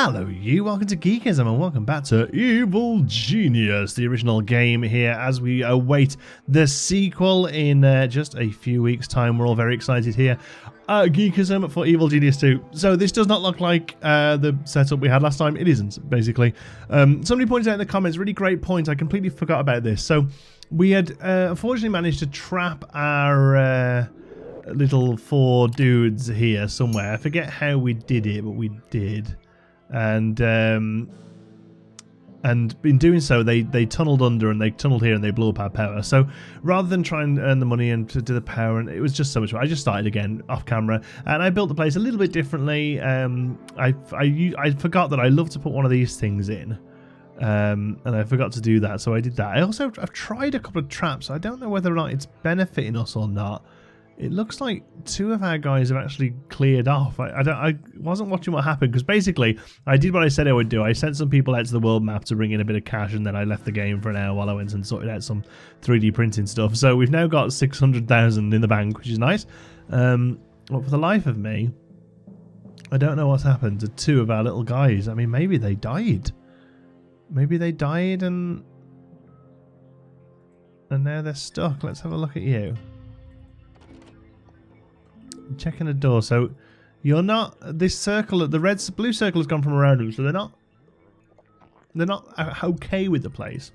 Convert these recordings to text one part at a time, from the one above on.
Hello you, welcome to Geekism and welcome back to Evil Genius, the original game here as we await the sequel in just a few weeks time. We're all very excited here at Geekism for Evil Genius 2. So this does not look like the setup we had last time. It isn't, basically. Somebody pointed out in the comments, really great point, I completely forgot about this. So we had unfortunately managed to trap our little 4 dudes here somewhere. I forget how we did it, but we did. And in doing so, they tunneled under and they tunneled here and they blew up our power. So rather than try and earn the money and to do the power, and it was just so much fun. I just started again off camera and I built the place a little bit differently. I forgot that I love to put one of these things in, and I forgot to do that, so I did that. I've tried a couple of traps. I don't know whether or not it's benefiting us or not. It looks like 2 of our guys have actually cleared off. I wasn't watching what happened because basically I did what I said I would do. I sent some people out to the world map to bring in a bit of cash, and then I left the game for an hour while I went and sorted out some 3D printing stuff. So we've now got 600,000 in the bank, which is nice. But for the life of me, I don't know what's happened to 2 of our little guys. I mean, maybe they died. Maybe they died and now they're stuck. Let's have a look at you. Checking the door. So you're not, this circle, the blue circle has gone from around them, so they're not okay with the place.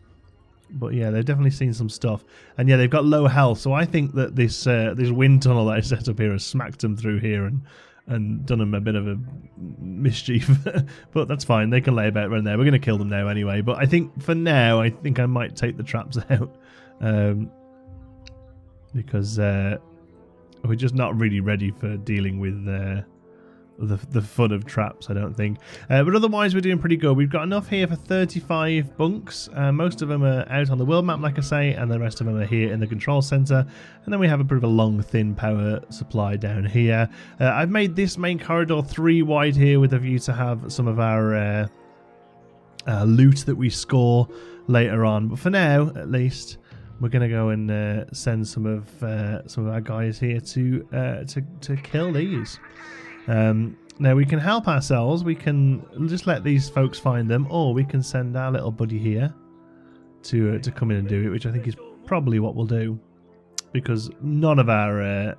But yeah, they've definitely seen some stuff, and yeah, they've got low health. So I think that this wind tunnel that I set up here has smacked them through here and done them a bit of a mischief. But that's fine. They can lay about around there. We're going to kill them now anyway. But I think for now, I think I might take the traps out because. We're just not really ready for dealing with the fun of traps, I don't think. But otherwise, we're doing pretty good. We've got enough here for 35 bunks. Most of them are out on the world map, like I say, and the rest of them are here in the control center. And then we have a bit of a long, thin power supply down here. I've made this main corridor 3 wide here with a view to have some of our loot that we score later on. But for now, at least, we're going to go and send some of our guys here to kill these. Now we can help ourselves. We can just let these folks find them, or we can send our little buddy here to come in and do it, which I think is probably what we'll do, because none of our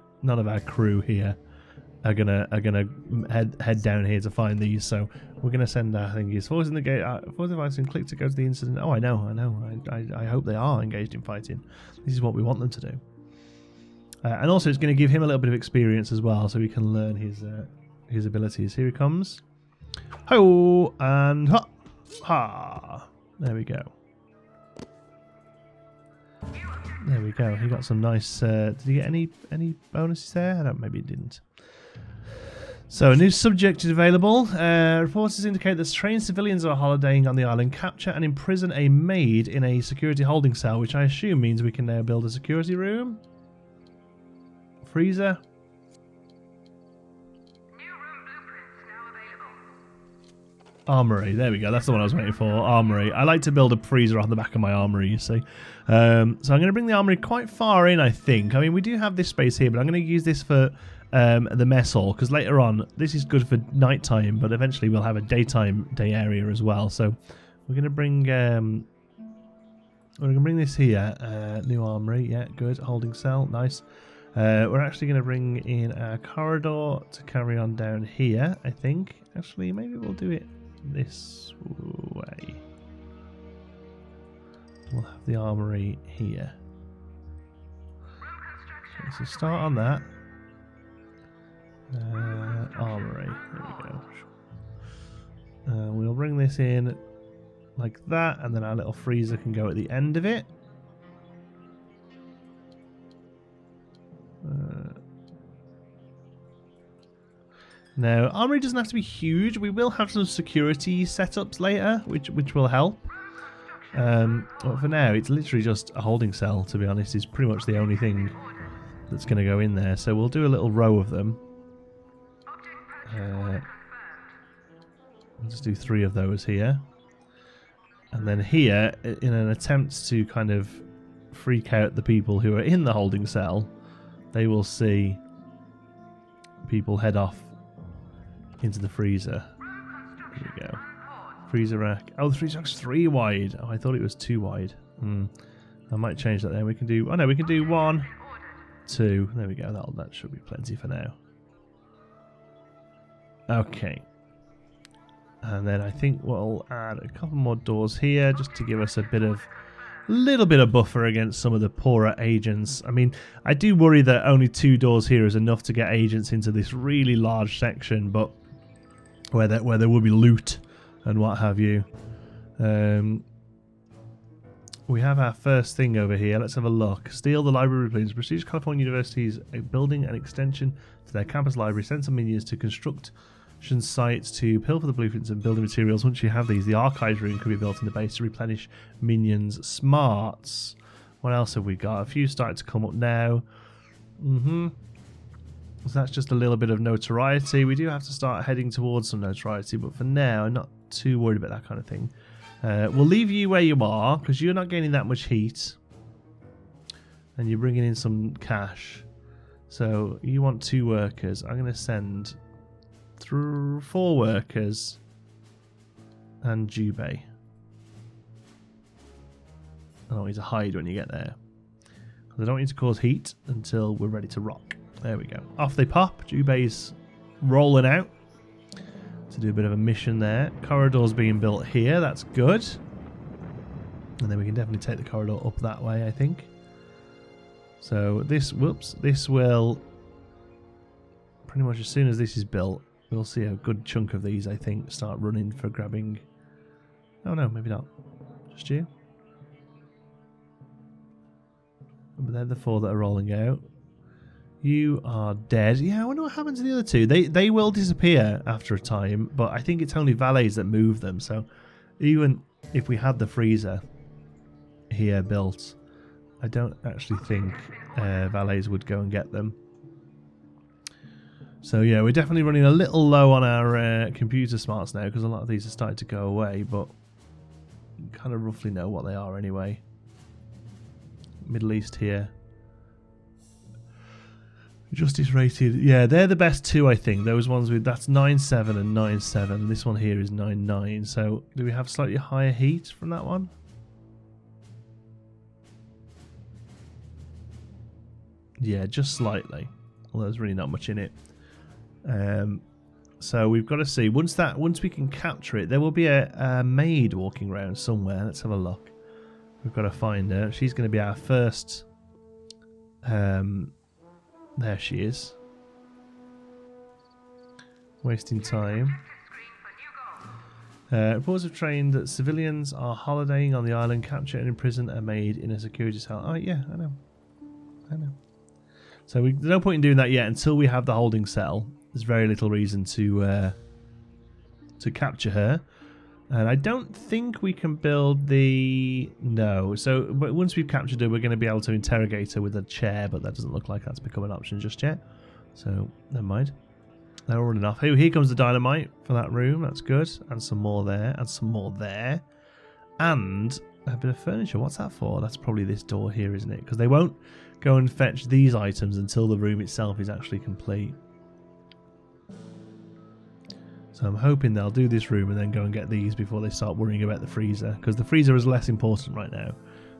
crew here are gonna head down here to find these. So we're gonna send I think he's forcing the gate. Force device and click to go to the incident. Oh, I know. I hope they are engaged in fighting. This is what we want them to do. And also, it's going to give him a little bit of experience as well, so we can learn his abilities. Here he comes. Ho and ha ha. There we go. There we go. He got some nice. Did he get any bonuses there? Maybe he didn't. So a new subject is available. Reports indicate that trained civilians are holidaying on the island. Capture and imprison a maid in a security holding cell, which I assume means we can now build a security room. Freezer. Armory. There we go. That's the one I was waiting for. Armory. I like to build a freezer on the back of my armory, you see. So I'm going to bring the armory quite far in, I think. I mean, we do have this space here, but I'm going to use this for the mess hall, because later on this is good for nighttime, but eventually we'll have a day area as well. So we're going to bring this here. New armory. Yeah, good. Holding cell. Nice. We're actually going to bring in a corridor to carry on down here, I think. Actually, maybe we'll do it this way. We'll have the armory here. Okay, so start on that. Armory. There we go. We'll bring this in like that, and then our little freezer can go at the end of it. Now, armory doesn't have to be huge. We will have some security setups later, which will help. But for now, it's literally just a holding cell, to be honest. It's pretty much the only thing that's going to go in there. So we'll do a little row of them. We'll just do 3 of those here. And then here, in an attempt to kind of freak out the people who are in the holding cell, they will see people head off into the freezer. There we go. Freezer rack. Oh, the freezer rack's 3 wide. Oh, I thought it was 2 wide. I might change that then. We can do... Oh, no, we can do 1, 2. There we go. That should be plenty for now. Okay. And then I think we'll add a couple more doors here just to give us a little bit of buffer against some of the poorer agents. I mean, I do worry that only 2 doors here is enough to get agents into this really large section, but where there will be loot and what have you. We have our first thing over here. Let's have a look. Steal the library blueprints. Prestigious California University's building an extension to their campus library. Send some minions to construction sites to pilfer the blueprints and building materials. Once you have these, the archives room can be built in the base to replenish minions' smarts. What else have we got? A few starting to come up now. So that's just a little bit of notoriety. We do have to start heading towards some notoriety, but for now, I'm not too worried about that kind of thing. We'll leave you where you are because you're not gaining that much heat, and you're bringing in some cash. So you want 2 workers. I'm going to send through 4 workers and Jubei. I don't want you to hide when you get there. I don't want you to cause heat until we're ready to rock. There we go. Off they pop. Jubei's rolling out to do a bit of a mission there. Corridors being built here. That's good. And then we can definitely take the corridor up that way, I think. So this, this will pretty much as soon as this is built, we'll see a good chunk of these, I think, start running for grabbing. Oh no, maybe not. Just you. But they're the 4 that are rolling out. You are dead. Yeah, I wonder what happened to the other 2. They will disappear after a time, but I think it's only valets that move them. So even if we had the freezer here built, I don't actually think valets would go and get them. So yeah, we're definitely running a little low on our computer smarts now because a lot of these are starting to go away, but you kind of roughly know what they are anyway. Middle East here. Justice rated, yeah, they're the best 2, I think. Those ones with, that's 9.7 and 9.7. This one here is 9.9. So do we have slightly higher heat from that one? Yeah, just slightly. Well, there's really not much in it. So we've got to see. Once we can capture it, there will be a maid walking around somewhere. Let's have a look. We've got to find her. She's going to be our first. There she is. Wasting time. Reports have trained that civilians are holidaying on the island, capture and imprison a maid in a security cell. Oh yeah, I know. So there's no point in doing that yet until we have the holding cell. There's very little reason to capture her. And I don't think we can build the... No. So but once we've captured her, we're going to be able to interrogate her with a chair, but that doesn't look like that's become an option just yet. So, never mind. They're all running off. Here comes the dynamite for that room. That's good. And some more there. And some more there. And a bit of furniture. What's that for? That's probably this door here, isn't it? Because they won't go and fetch these items until the room itself is actually complete. So I'm hoping they'll do this room and then go and get these before they start worrying about the freezer. Because the freezer is less important right now.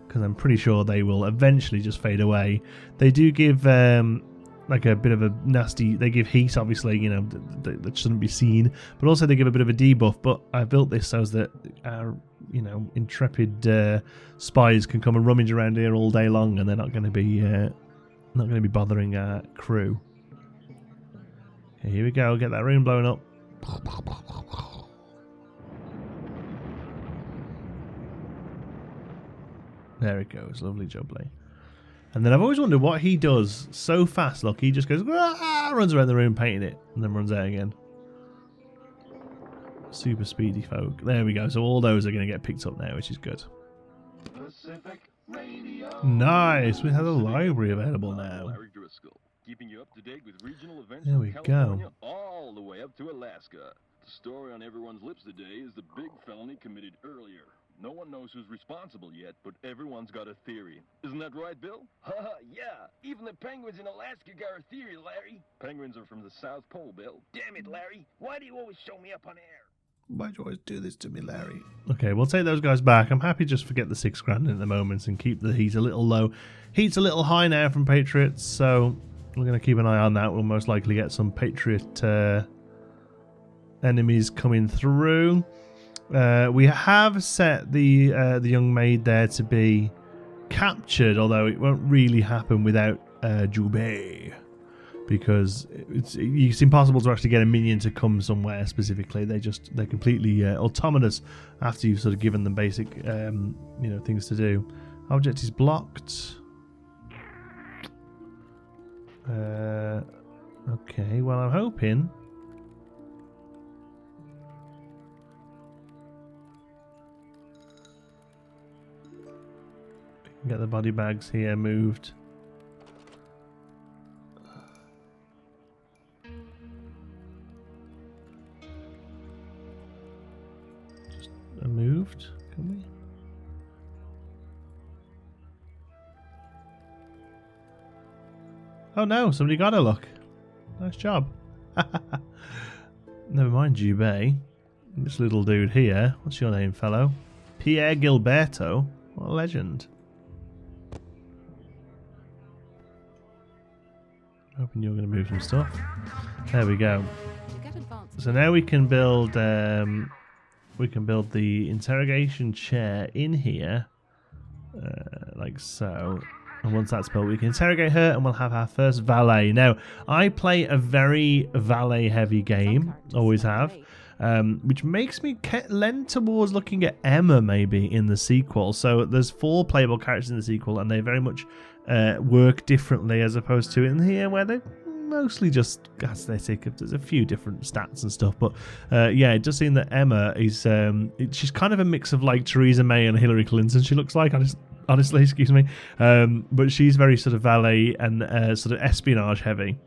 Because I'm pretty sure they will eventually just fade away. They do give like a bit of a nasty... They give heat, obviously, you know, that shouldn't be seen. But also they give a bit of a debuff. But I built this so that our, you know, intrepid spies can come and rummage around here all day long, and they're not going to be bothering our crew. Okay, here we go. Get that room blown up. There it goes. Lovely jubbly. And then I've always wondered what he does so fast. Look, he just goes, runs around the room painting it, and then runs out again. Super speedy folk. There we go. So all those are going to get picked up now, which is good. Nice. We have a library available now. Keeping you up to date with regional events there we from California go. all the way up to Alaska. The story on everyone's lips today is the big felony committed earlier. No one knows who's responsible yet, but everyone's got a theory. Isn't that right, Bill? Yeah. Even the penguins in Alaska got a theory, Larry. Penguins are from the South Pole, Bill. Damn it, Larry. Why do you always show me up on air? Why'd you always do this to me, Larry? Okay, we'll take those guys back. I'm happy just forget the 6 grand at the moment and keep the heat a little low. Heat's a little high now from Patriots, so we're going to keep an eye on that. We'll most likely get some Patriot enemies coming through. We have set the young maid there to be captured, although it won't really happen without Jubei, because it's impossible to actually get a minion to come somewhere specifically. They're completely autonomous after you've sort of given them basic things to do. Object is blocked. Okay, well, I'm hoping we can get the body bags here moved. Just moved, can we? Oh no, somebody got a look. Nice job. Never mind, Jubei. This little dude here. What's your name, fellow? Pierre Gilberto. What a legend. Hoping you're going to move some stuff. There we go. So now we can build the interrogation chair in here, like so. And once that's built, we can interrogate her and we'll have our first valet. Now, I play a very valet-heavy game, always have, which makes me lend towards looking at Emma maybe in the sequel. So there's 4 playable characters in the sequel, and they very much work differently as opposed to in here, where they mostly just aesthetic. There's a few different stats and stuff, but yeah, it does seem that Emma is she's kind of a mix of like Theresa May and Hillary Clinton. She looks like, honestly, excuse me, but she's very sort of valet and sort of espionage heavy,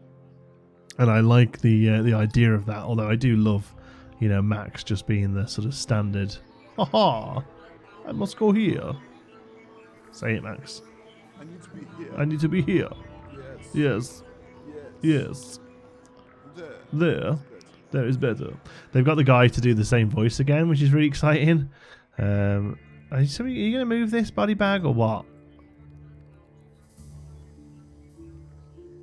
and I like the idea of that. Although I do love, Max just being the sort of standard. Haha! I must go here. Say it, Max. I need to be here. I need to be here. Yes. Yes. There. There is better. They've got the guy to do the same voice again, which is really exciting. Are you going to move this body bag or what?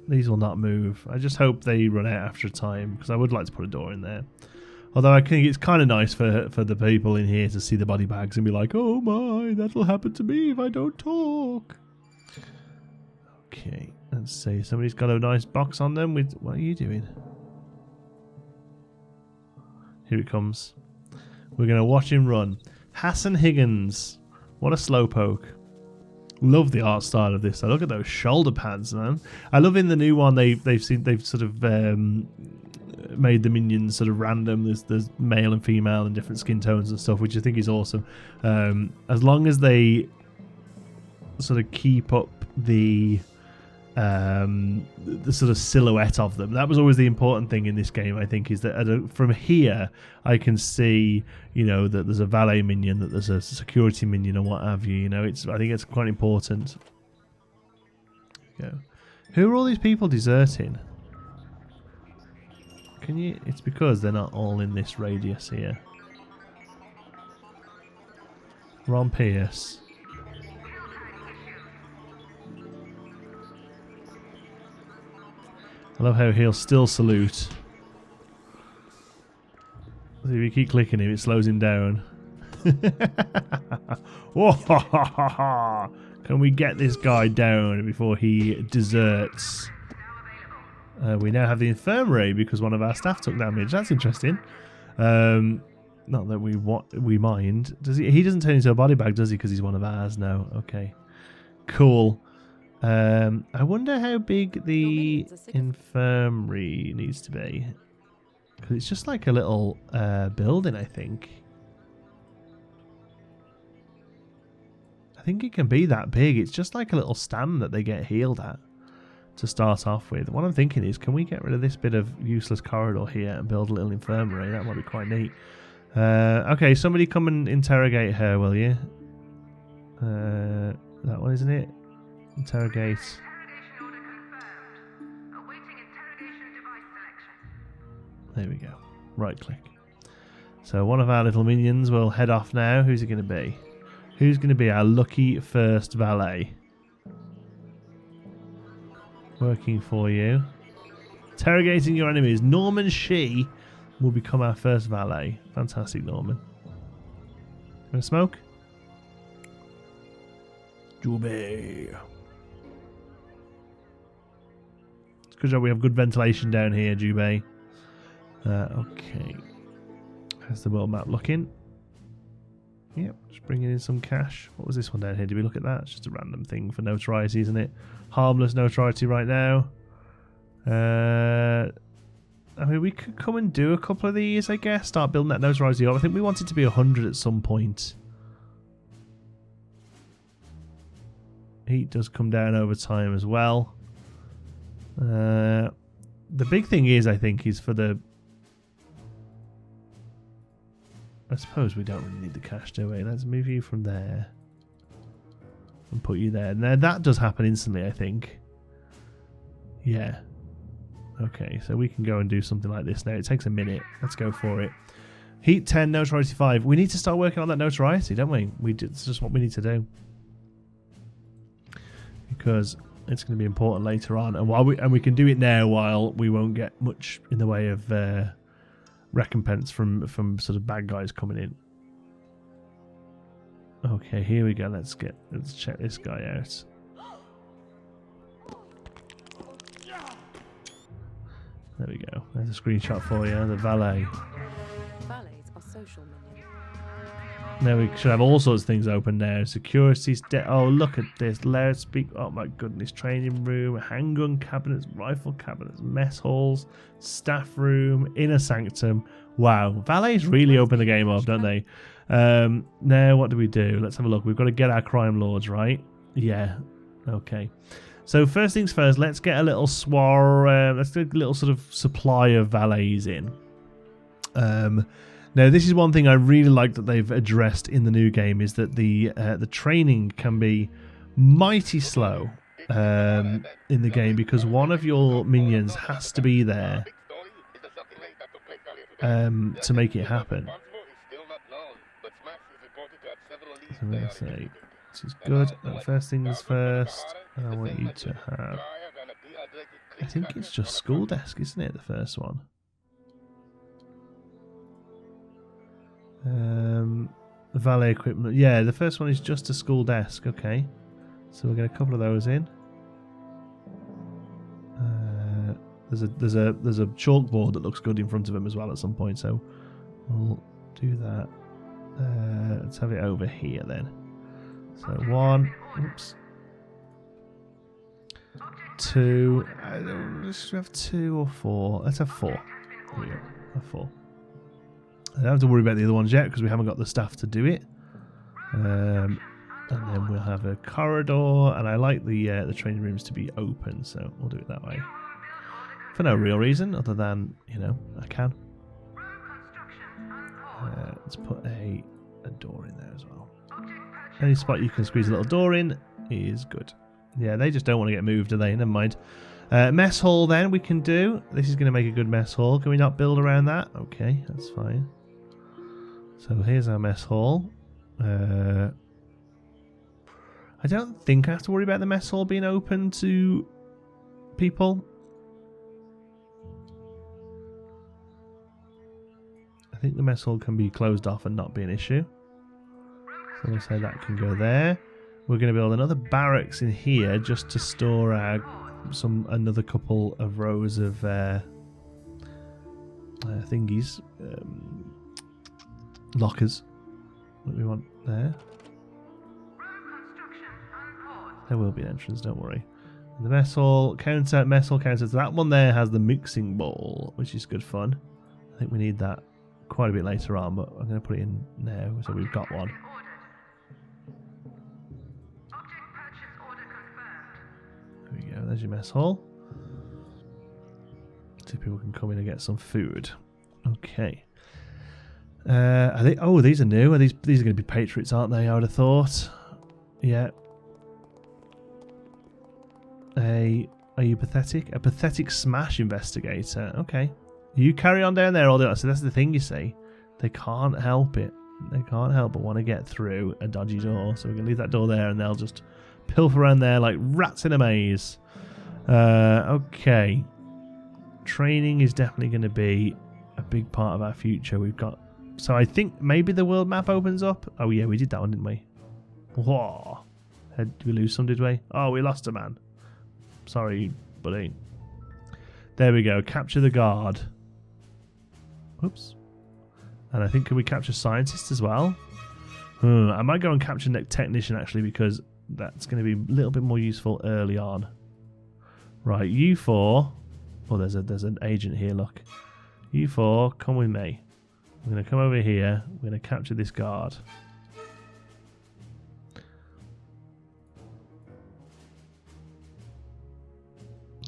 These will not move. I just hope they run out after a time, because I would like to put a door in there. Although I think it's kind of nice for the people in here to see the body bags and be like, oh my, that'll happen to me if I don't talk. Okay, let's see. Somebody's got a nice box on them with... What are you doing? Here it comes. We're going to watch him run. Hassan Higgins. What a slowpoke. Love the art style of this. Look at those shoulder pads, man. I love in the new one they've sort of made the minions sort of random. There's male and female and different skin tones and stuff, which I think is awesome. As long as they sort of keep up the sort of silhouette of them. That was always the important thing in this game, I think, is that from here I can see, that there's a valet minion, that there's a security minion, or what have you. I think it's quite important. Who are all these people deserting? It's because they're not all in this radius here. Ron Pierce. I love how he'll still salute. So if you keep clicking him, it slows him down. Can we get this guy down before he deserts? We now have the infirmary because one of our staff took damage. That's interesting. Not that we mind. Does he? He doesn't turn into a body bag, does he? Because he's one of ours now. Okay, cool. I wonder how big the infirmary needs to be, because it's just like a little building. I think it can be that big. It's just like a little stand that they get healed at to start off with. What I'm thinking is, can we get rid of this bit of useless corridor here and build a little infirmary? That might be quite neat. Okay, somebody come and interrogate her, will you? That one, isn't it? Interrogate. There we go. Right click. So one of our little minions will head off now. Who's it going to be? Who's going to be our lucky first valet? Working for you. Interrogating your enemies. Norman Shee will become our first valet. Fantastic, Norman. Want to smoke? Jube. It's good job we have good ventilation down here, Jube. Okay. How's the world map looking? Yep, just bringing in some cash. What was this one down here? Did we look at that? It's just a random thing for notoriety, isn't it? Harmless notoriety right now. I mean, we could come and do a couple of these, I guess. Start building that notoriety up. I think we want it to be 100 at some point. Heat does come down over time as well. The big thing is, I think, is for the... I suppose we don't really need the cash, do we? Let's move you from there. And put you there. Now, that does happen instantly, I think. Yeah. Okay, so we can go and do something like this now. It takes a minute. Let's go for it. Heat 10, notoriety 5. We need to start working on that notoriety, don't we? It's just what we need to do. Because it's going to be important later on. And we can do it now while we won't get much in the way of recompense from sort of bad guys coming in. Okay, here we go. Let's check this guy out. There we go. There's a screenshot for you. The valet. Valets are social minions. Now we should have all sorts of things open now. Security. Oh, look at this. Lair speak. Oh my goodness. Training room. Handgun cabinets. Rifle cabinets. Mess halls. Staff room. Inner sanctum. Wow. Valets really open the game up, don't they? Now what do we do? Let's have a look. We've got to get our crime lords, right? Yeah. Okay. So first things first, let's get a little let's get a little sort of supply of valets in. Now this is one thing I really like that they've addressed in the new game, is that the training can be mighty slow in the game, because one of your minions has to be there to make it happen. So let's say this is good. First things first. I want you to have... I think it's just school desk, isn't it, the first one? Valet equipment. Yeah, the first one is just a school desk. Okay. So we'll get a couple of those in. There's a chalkboard that looks good in front of him as well at some point, so we'll do that. Let's have it over here then. So 1. Oops. 2. Let's have 2 or 4. Let's have 4. There we go. Have 4. I don't have to worry about the other ones yet because we haven't got the staff to do it. And then we'll have a corridor, and I like the training rooms to be open, so we'll do it that way. For no real reason other than, you know, I can. Let's put a door in there as well. Any spot you can squeeze a little door in is good. Yeah, they just don't want to get moved, do they? Never mind. Mess hall then we can do. This is going to make a good mess hall. Can we not build around that? Okay, that's fine. So here's our mess hall. I don't think I have to worry about the mess hall being open to people. I think the mess hall can be closed off and not be an issue. So we'll say that can go there. We're going to build another barracks in here just to store our another couple of rows of thingies, lockers that we want there. There will be an entrance, don't worry. And the mess hall counter, So that one there has the mixing bowl, which is good fun. I think we need that quite a bit later on, but I'm going to put it in now, so we've got one. There we go, there's your mess hall. So people can come in and get some food. Okay. Are they? Oh, these are new. Are these are going to be Patriots, aren't they? I would have thought. Yeah. Are you pathetic? A pathetic smash investigator. Okay. You carry on down there all day. So that's the thing, you see. they can't help it. They can't help but want to get through a dodgy door. So we're going to leave that door there and they'll just pilfer around there like rats in a maze. Okay. Training is definitely going to be a big part of our future. We've got... So I think maybe the world map opens up. Oh yeah, we did that one, didn't we? Whoa. Did we lose some, did we? Oh, we lost a man. Sorry, buddy. There we go. Capture the guard. Oops. And I think, can we capture scientists as well? I might go and capture technician actually, because that's going to be a little bit more useful early on. Right, you four. Oh, there's an agent here, look. You four, come with me. I'm going to come over here. We're going to capture this guard.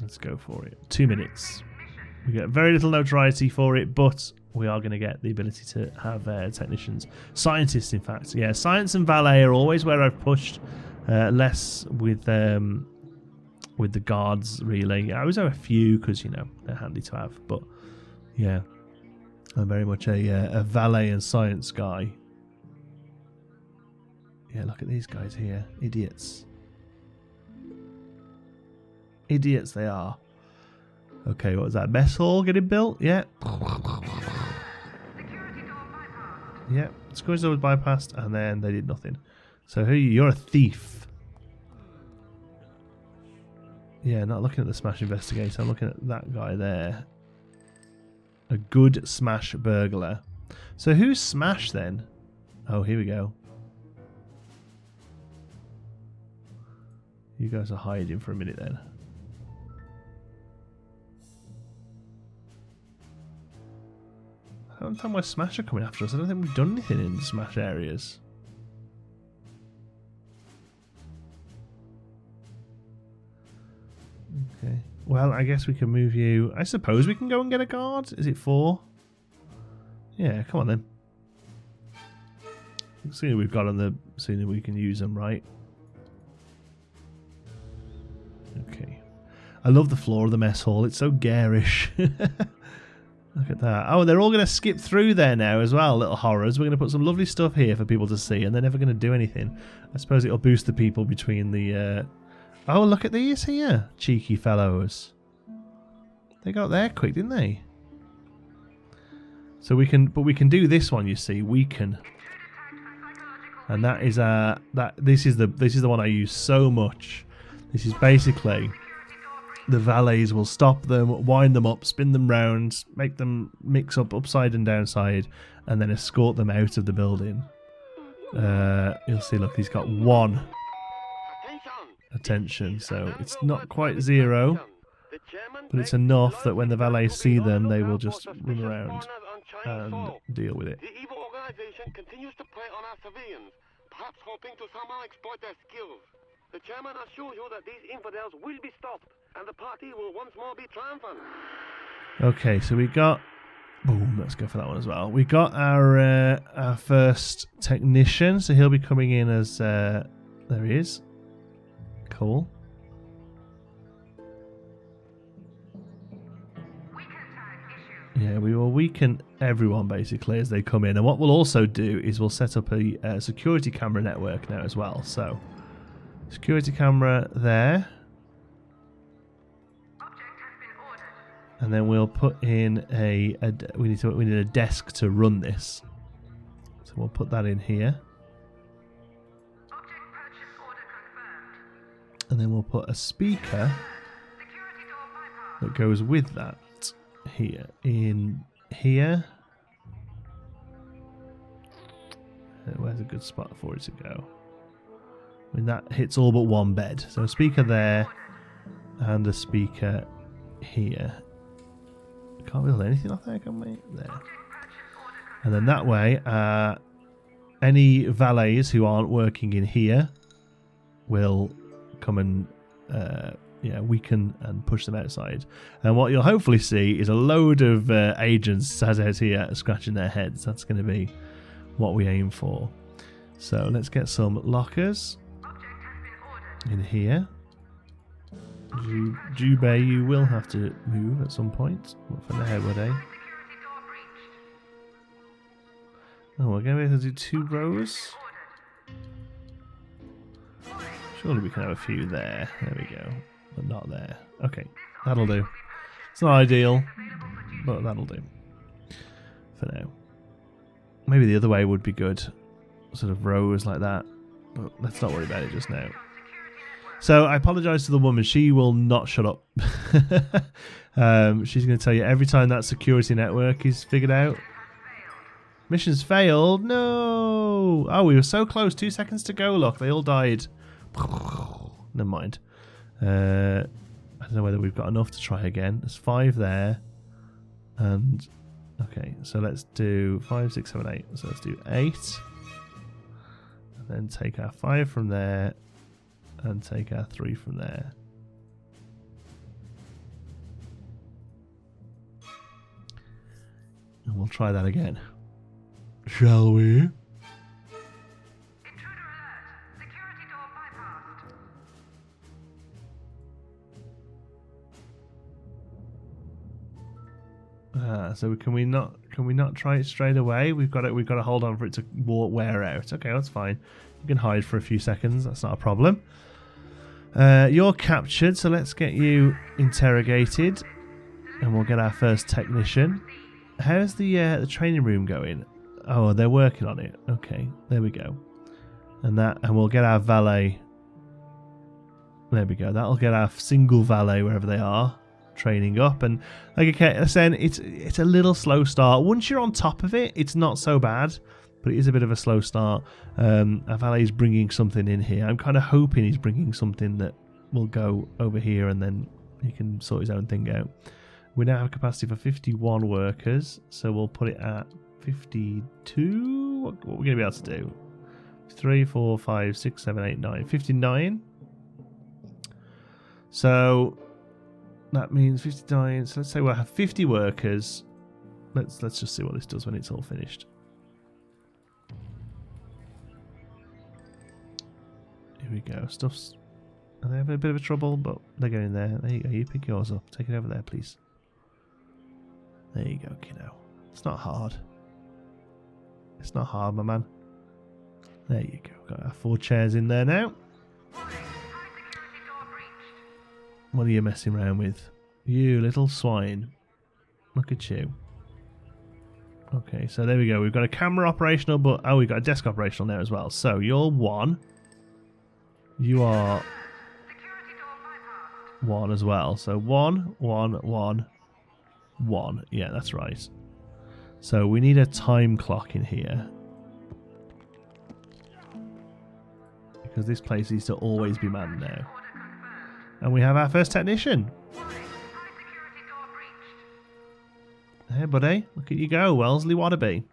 Let's go for it. 2 minutes. We get very little notoriety for it, but we are going to get the ability to have technicians. Scientists, in fact. Yeah, science and valet are always where I've pushed. Less with the guards, really. I always have a few because, you know, they're handy to have. But, yeah, I'm very much a valet and science guy. Yeah, look at these guys here. Idiots. Idiots they are. Okay, what was that? Mess hall getting built? Yeah. Yeah, security door was bypassed and then they did nothing. So who are you? You're a thief. Yeah, not looking at the smash investigator. I'm looking at that guy there. A good smash burglar. So who's smash then? Oh, here we go. You guys are hiding for a minute then. I don't understand why Smash are coming after us. I don't think we've done anything in the Smash areas. Okay. Well, I guess we can move you. I suppose we can go and get a guard. Is it 4? Yeah, come on then. The sooner we've got them, the sooner we can use them, right? Okay. I love the floor of the mess hall. It's so garish. Look at that. Oh, they're all going to skip through there now as well, little horrors. We're going to put some lovely stuff here for people to see, and they're never going to do anything. I suppose it'll boost the people between the... Oh, look at these here. Cheeky fellows. They got there quick, didn't they? So we can... But we can do this one, you see. Weaken. And that is... This is the one I use so much. This is basically... The valets will stop them, wind them up, spin them round, make them mix up upside and downside, and then escort them out of the building. You'll see, look, he's got 1 attention, so it's not quite 0, but it's enough that when the valets see them, they will just run around and deal with it. The evil organization continues to prey on our civilians, perhaps hoping to somehow exploit their skills. The chairman assures you that these infidels will be stopped, and the party will once more be triumphant. Okay, so we got... Boom, let's go for that one as well. We got our first technician, so he'll be coming in as... there he is. Cool. Yeah, we will weaken everyone basically as they come in. And what we'll also do is we'll set up a security camera network now as well. So, security camera there. And then we'll put in we need a desk to run this. So we'll put that in here. And then we'll put a speaker that goes with that here. In here. Where's a good spot for it to go? I mean, that hits all but one bed. So a speaker there and a speaker here. Can't build anything off there, can we? There. And then that way, any valets who aren't working in here will come and weaken and push them outside. And what you'll hopefully see is a load of agents sat out here scratching their heads. That's going to be what we aim for. So let's get some lockers in here. Jubei, you will have to move at some point. What for now, would I? Oh, we're going to be able to do 2 rows. Surely we can have a few there. There we go. But not there. Okay, that'll do. It's not ideal, but that'll do for now. Maybe the other way would be good. Sort of rows like that. But let's not worry about it just now. So I apologise to the woman. She will not shut up. She's going to tell you every time that security network is figured out. Mission's failed. No. Oh, we were so close. 2 seconds to go. Look, they all died. Never mind. I don't know whether we've got enough to try again. There's 5 there. And okay, so let's do 5, 6, 7, 8. So let's do 8. And then take our 5 from there. And take our 3 from there. And we'll try that again. Shall we? So can we not try it straight away? We've got to hold on for it to wear out. Okay, that's fine. You can hide for a few seconds. That's not a problem. You're captured, so let's get you interrogated, and we'll get our first technician. How's the training room going? Oh, they're working on it. Okay, there we go. And we'll get our valet. There we go. That'll get our single valet wherever they are, training up. And like I said, it's a little slow start. Once you're on top of it, it's not so bad, but it is a bit of a slow start. Our valet is bringing something in here. I'm kind of hoping he's bringing something that will go over here, and then he can sort his own thing out. We now have capacity for 51 workers, so we'll put it at 52. What are we going to be able to do? 3, 4, 5, 6, 7, 8, 9. 59. So that means 59. So let's say we'll have 50 workers. Let's just see what this does when it's all finished. Here we go. Stuff's. Are they having a bit of a trouble? But they're going there. There you go. You pick yours up. Take it over there, please. There you go, kiddo. It's not hard. It's not hard, my man. There you go. Got our 4 chairs in there now. What are you messing around with? You little swine. Look at you. Okay, so there we go. We've got a camera operational, but we've got a desk operational there as well. So you're 1. You are 1 as well. So 1, 1, 1, 1. Yeah, that's right. So we need a time clock in here, because this place needs to always be manned now. And we have our first technician. Hey, buddy. Look at you go. Wellesley Wannabe.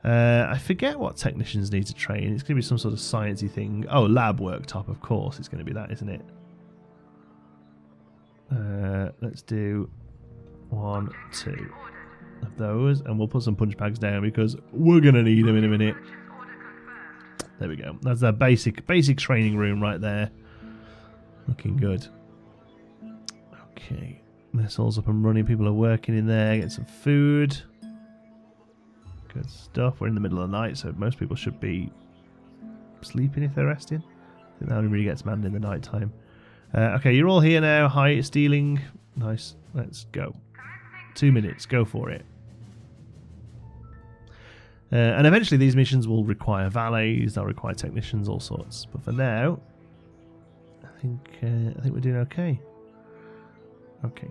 I forget what technicians need to train. It's going to be some sort of sciencey thing. Oh, lab worktop, of course. It's going to be that, isn't it? Let's do 1, 2 of those. And we'll put some punch bags down because we're going to need them in a minute. There we go. That's our basic training room right there. Looking good. Okay. Missiles up and running. People are working in there. Getting some food. Good stuff. We're in the middle of the night, so most people should be sleeping if they're resting. I think that only really gets manned in the night time. Okay, you're all here now. Hi, stealing. Nice. Let's go. 2 minutes. Go for it. And eventually these missions will require valets. They'll require technicians, all sorts. But for now, I think we're doing okay. Okay.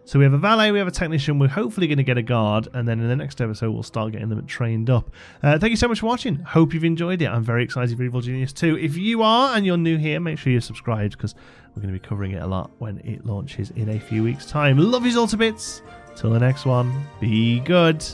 So we have a valet, we have a technician, we're hopefully going to get a guard, and then in the next episode we'll start getting them trained up. Thank you so much for watching. Hope you've enjoyed it. I'm very excited for Evil Genius 2. If you are and you're new here, make sure you're subscribed, because we're going to be covering it a lot when it launches in a few weeks' time. Love you all to bits. Till the next one, be good.